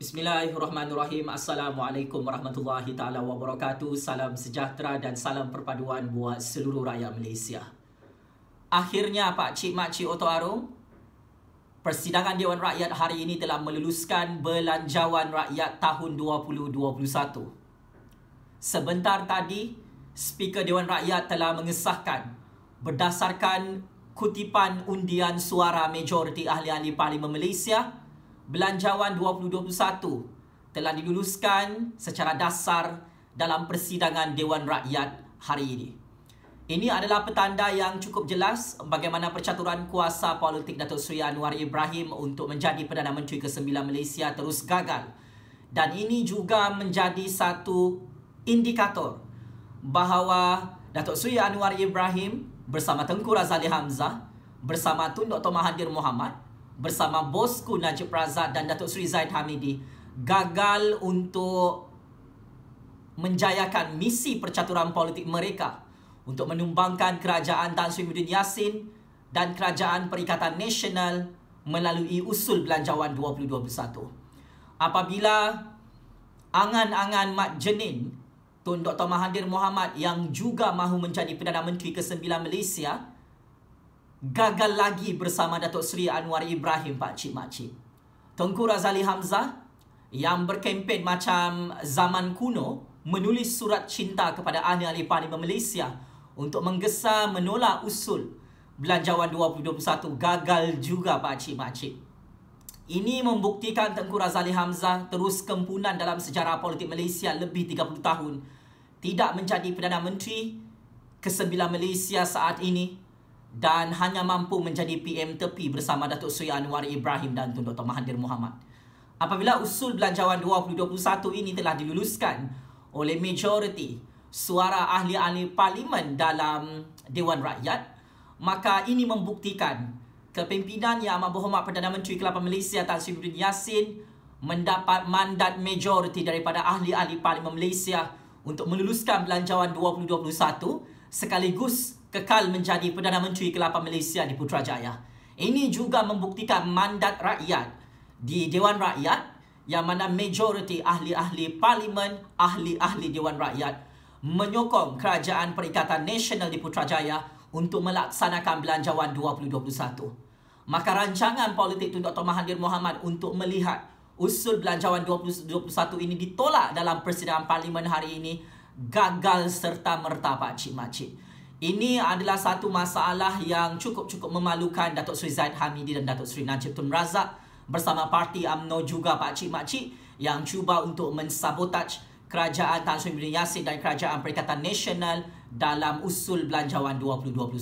Bismillahirrahmanirrahim. Assalamualaikum warahmatullahi taala wabarakatuh. Salam sejahtera dan salam perpaduan buat seluruh rakyat Malaysia. Akhirnya Pak Cik Mak Cik Oto Arum, persidangan Dewan Rakyat hari ini telah meluluskan Belanjawan Rakyat tahun 2021. Sebentar tadi, Speaker Dewan Rakyat telah mengesahkan berdasarkan kutipan undian suara majoriti ahli-ahli Parlimen Malaysia, Belanjawan 2021 telah diluluskan secara dasar dalam persidangan Dewan Rakyat hari ini. Ini adalah petanda yang cukup jelas bagaimana percaturan kuasa politik Datuk Seri Anwar Ibrahim untuk menjadi Perdana Menteri ke-9 Malaysia terus gagal. Dan ini juga menjadi satu indikator bahawa Datuk Seri Anwar Ibrahim bersama Tengku Razali Hamzah, bersama Tun Dr. Mahathir Mohamad, bersama bosku Najib Razak dan Datuk Seri Zahid Hamidi gagal untuk menjayakan misi percaturan politik mereka untuk menumbangkan kerajaan Tan Sri Muhyiddin Yassin dan kerajaan Perikatan Nasional melalui usul Belanjawan 2021. Apabila angan-angan Mat Jenin Tun Dr. Mahathir Mohamad yang juga mahu menjadi Perdana Menteri ke-9 Malaysia gagal lagi bersama Datuk Seri Anwar Ibrahim, Pak Cik Mak Cik. Tengku Razali Hamzah yang berkempen macam zaman kuno menulis surat cinta kepada ahli-ahli Parlimen Malaysia untuk menggesa menolak usul Belanjawan 2021 gagal juga, Pak Cik Mak Cik. Ini membuktikan Tengku Razali Hamzah terus kempunan dalam sejarah politik Malaysia lebih 30 tahun tidak menjadi Perdana Menteri ke-9 Malaysia saat ini dan hanya mampu menjadi PM tepi bersama Datuk Seri Anwar Ibrahim dan Tun Dr. Mahathir Mohamad. Apabila usul Belanjawan 2021 ini telah diluluskan oleh majoriti suara ahli-ahli Parlimen dalam Dewan Rakyat, maka ini membuktikan kepimpinan Yang Amat Berhormat Perdana Menteri ke-8 Malaysia Tan Sri Muhyiddin Yassin mendapat mandat majoriti daripada ahli-ahli Parlimen Malaysia untuk meluluskan Belanjawan 2021 sekaligus kekal menjadi Perdana Menteri ke-8 Malaysia di Putrajaya. Ini juga membuktikan mandat rakyat di Dewan Rakyat yang mana majoriti ahli-ahli Parlimen, ahli-ahli Dewan Rakyat menyokong kerajaan Perikatan Nasional di Putrajaya untuk melaksanakan Belanjawan 2021. Maka rancangan politik Tun Dr. Mahathir Mohamad untuk melihat usul Belanjawan 2021 ini ditolak dalam persidangan Parlimen hari ini gagal serta-merta, Pak Cik Mak Cik. Ini adalah satu masalah yang cukup memalukan Datuk Seri Zahid Hamidi dan Datuk Seri Najib Tun Razak bersama Parti UMNO juga, Pak Cik Mak Cik, yang cuba untuk mensabotaj kerajaan Tan Sri Muhyiddin Yassin dan kerajaan Perikatan Nasional dalam usul Belanjawan 2021.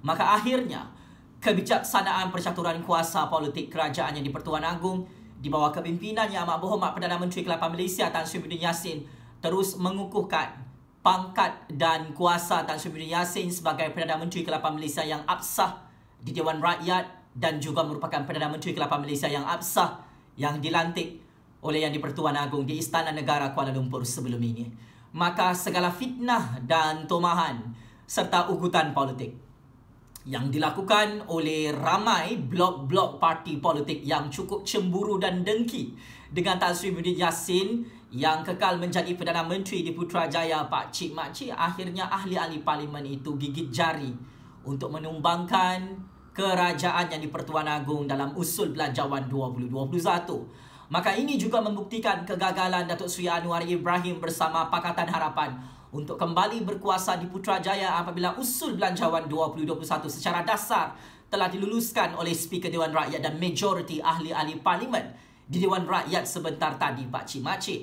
Maka akhirnya kebijaksanaan percaturan kuasa politik kerajaan yang di-Pertuan Agong di bawah kepimpinan Yang Amat Berhormat Perdana Menteri ke-8 Malaysia Tan Sri Muhyiddin Yassin terus mengukuhkan pangkat dan kuasa Tan Sri Muhyiddin Yassin sebagai Perdana Menteri ke-8 Malaysia yang absah di Dewan Rakyat dan juga merupakan Perdana Menteri ke-8 Malaysia yang absah yang dilantik oleh Yang di-Pertuan Agong di Istana Negara Kuala Lumpur sebelum ini. Maka segala fitnah dan tomahan serta ugutan politik yang dilakukan oleh ramai blok-blok parti politik yang cukup cemburu dan dengki dengan Tan Sri Muhyiddin Yassin yang kekal menjadi Perdana Menteri di Putrajaya, Pak Cik Mak Cik, akhirnya ahli-ahli Parlimen itu gigit jari untuk menumbangkan kerajaan Yang di-Pertuan Agong dalam usul Belanjawan 2021. Maka ini juga membuktikan kegagalan Datuk Seri Anwar Ibrahim bersama Pakatan Harapan untuk kembali berkuasa di Putrajaya apabila usul Belanjawan 2021 secara dasar telah diluluskan oleh Speaker Dewan Rakyat dan majoriti ahli-ahli Parlimen di Dewan Rakyat sebentar tadi, Pak Cik Mak Cik.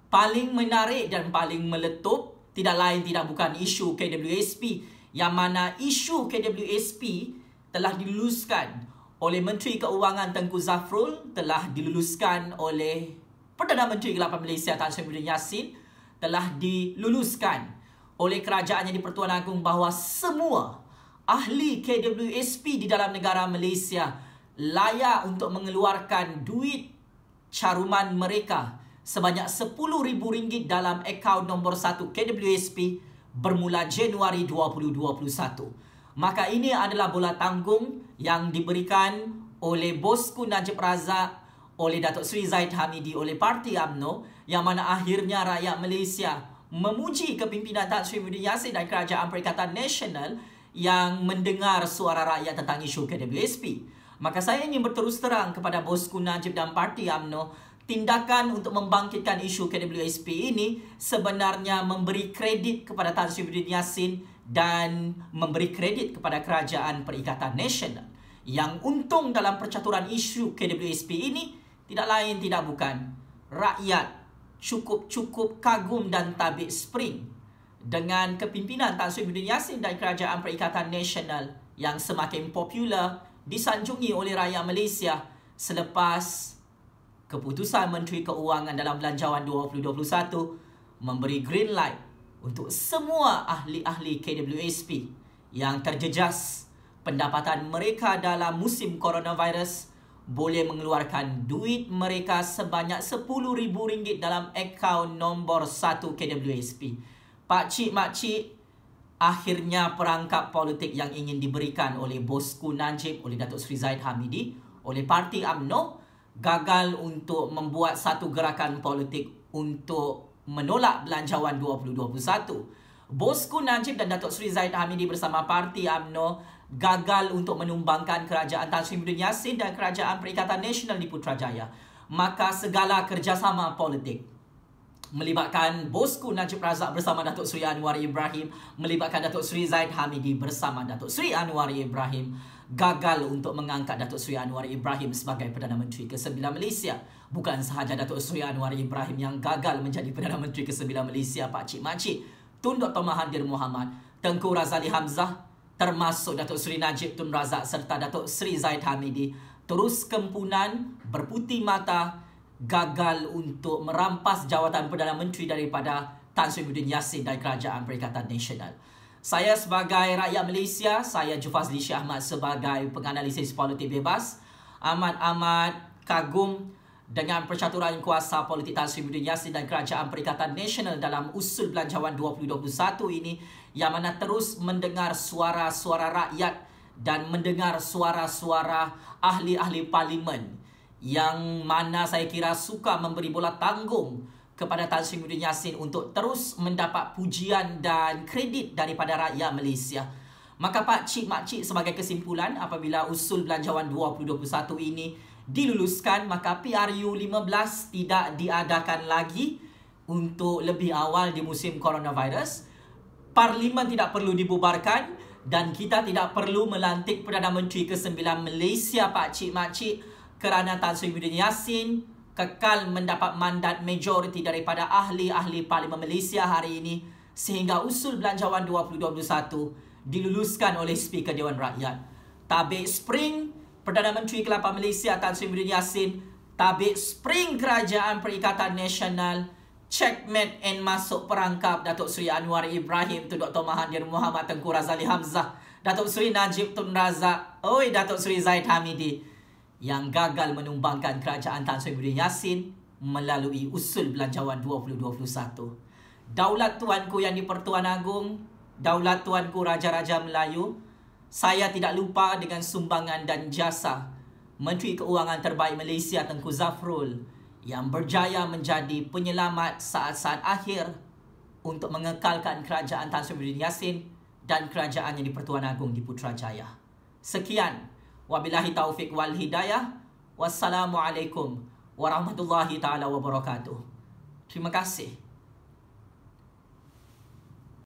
Paling menarik dan paling meletup tidak lain tidak bukan isu KWSP, yang mana isu KWSP telah diluluskan oleh Menteri Keuangan Tengku Zafrul, telah diluluskan oleh Perdana Menteri ke-8 Malaysia Tan Sri Muhyiddin Yassin, telah diluluskan oleh kerajaan Yang di-Pertuan Agong bahawa semua ahli KWSP di dalam negara Malaysia layak untuk mengeluarkan duit caruman mereka sebanyak RM10,000 dalam akaun nombor 1 KWSP bermula Januari 2021. Maka ini adalah bola tanggung yang diberikan oleh bosku Najib Razak, oleh Datuk Seri Zahid Hamidi oleh Parti UMNO, yang mana akhirnya rakyat Malaysia memuji kepimpinan Tan Sri Muhyiddin Yassin dan Kerajaan Perikatan Nasional yang mendengar suara rakyat tentang isu KWSP. Maka saya ingin berterus terang kepada bosku Najib dan Parti UMNO, tindakan untuk membangkitkan isu KWSP ini sebenarnya memberi kredit kepada Tan Sri Muhyiddin Yassin dan memberi kredit kepada Kerajaan Perikatan Nasional. Yang untung dalam percaturan isu KWSP ini tidak lain tidak bukan rakyat cukup kagum dan tabik spring dengan kepimpinan Tan Sri Muhyiddin Yassin dan Kerajaan Perikatan Nasional yang semakin popular disanjungi oleh rakyat Malaysia selepas keputusan Menteri Keuangan dalam Belanjawan 2021 memberi green light untuk semua ahli-ahli KWSP yang terjejas pendapatan mereka dalam musim coronavirus boleh mengeluarkan duit mereka sebanyak RM10,000 dalam akaun nombor 1 KWSP. Pakcik, makcik, akhirnya perangkap politik yang ingin diberikan oleh bosku Najib, oleh Datuk Seri Zahid Hamidi, oleh Parti UMNO gagal untuk membuat satu gerakan politik untuk menolak Belanjawan 2021. Bosku Najib dan Datuk Seri Zahid Hamidi bersama Parti UMNO gagal untuk menumbangkan kerajaan Tan Sri Muhyiddin Yassin dan Kerajaan Perikatan Nasional di Putrajaya. Maka segala kerjasama politik melibatkan bosku Najib Razak bersama Datuk Seri Anwar Ibrahim, melibatkan Datuk Seri Zahid Hamidi bersama Datuk Seri Anwar Ibrahim, gagal untuk mengangkat Datuk Seri Anwar Ibrahim sebagai Perdana Menteri ke-9 Malaysia. Bukan sahaja Datuk Seri Anwar Ibrahim yang gagal menjadi Perdana Menteri ke-9 Malaysia, pakcik-makcik, Tun Dr. Mahathir Mohamad, Tengku Razali Hamzah, termasuk Datuk Seri Najib Tun Razak serta Datuk Seri Zahid Hamidi terus kempunan, berputih mata, gagal untuk merampas jawatan Perdana Menteri daripada Tan Sri Muhyiddin Yassin dan Kerajaan Perikatan Nasional. Saya sebagai rakyat Malaysia, saya Jufazli Syah Ahmad sebagai penganalisis politik bebas, amat kagum dengan percaturan kuasa politik Tan Sri Muhyiddin Yassin dan Kerajaan Perikatan Nasional dalam usul Belanjawan 2021 ini, yang mana terus mendengar suara-suara rakyat dan mendengar suara-suara ahli-ahli parlimen, yang mana saya kira suka memberi bola tanggung kepada Tan Sri Muhyiddin Yassin untuk terus mendapat pujian dan kredit daripada rakyat Malaysia. Maka pakcik makcik, sebagai kesimpulan, apabila usul Belanjawan 2021 ini diluluskan, maka PRU 15 tidak diadakan lagi untuk lebih awal di musim coronavirus. Parlimen tidak perlu dibubarkan dan kita tidak perlu melantik Perdana Menteri ke-9 Malaysia, pakcik makcik, kerana Tan Sri Muhyiddin Yassin kekal mendapat mandat majoriti daripada ahli-ahli Parlimen Malaysia hari ini, sehingga usul Belanjawan 2021 diluluskan oleh Speaker Dewan Rakyat. Tabik spring Perdana Menteri ke-8 Malaysia Tan Sri Muhyiddin Yassin, tabik spring Kerajaan Perikatan Nasional, checkmate and masuk perangkap Datuk Seri Anwar Ibrahim, Tun Dr. Mahathir Mohamad, Tengku Razali Hamzah, Datuk Seri Najib Tun Razak, Datuk Seri Zahid Hamidi, yang gagal menumbangkan kerajaan Tan Sri Muhyiddin Yassin melalui usul Belanjawan 2021. Daulat tuanku yang di-Pertuan Agong, daulat tuanku Raja-Raja Melayu, saya tidak lupa dengan sumbangan dan jasa Menteri Keuangan terbaik Malaysia Tengku Zafrul, yang berjaya menjadi penyelamat saat-saat akhir untuk mengekalkan kerajaan Tan Sri Muhyiddin Yassin dan kerajaan yang di-Pertuan Agong di Putrajaya. Sekian. Wabillahi taufiq wal hidayah. Wassalamualaikum warahmatullahi taala wabarakatuh. Terima kasih.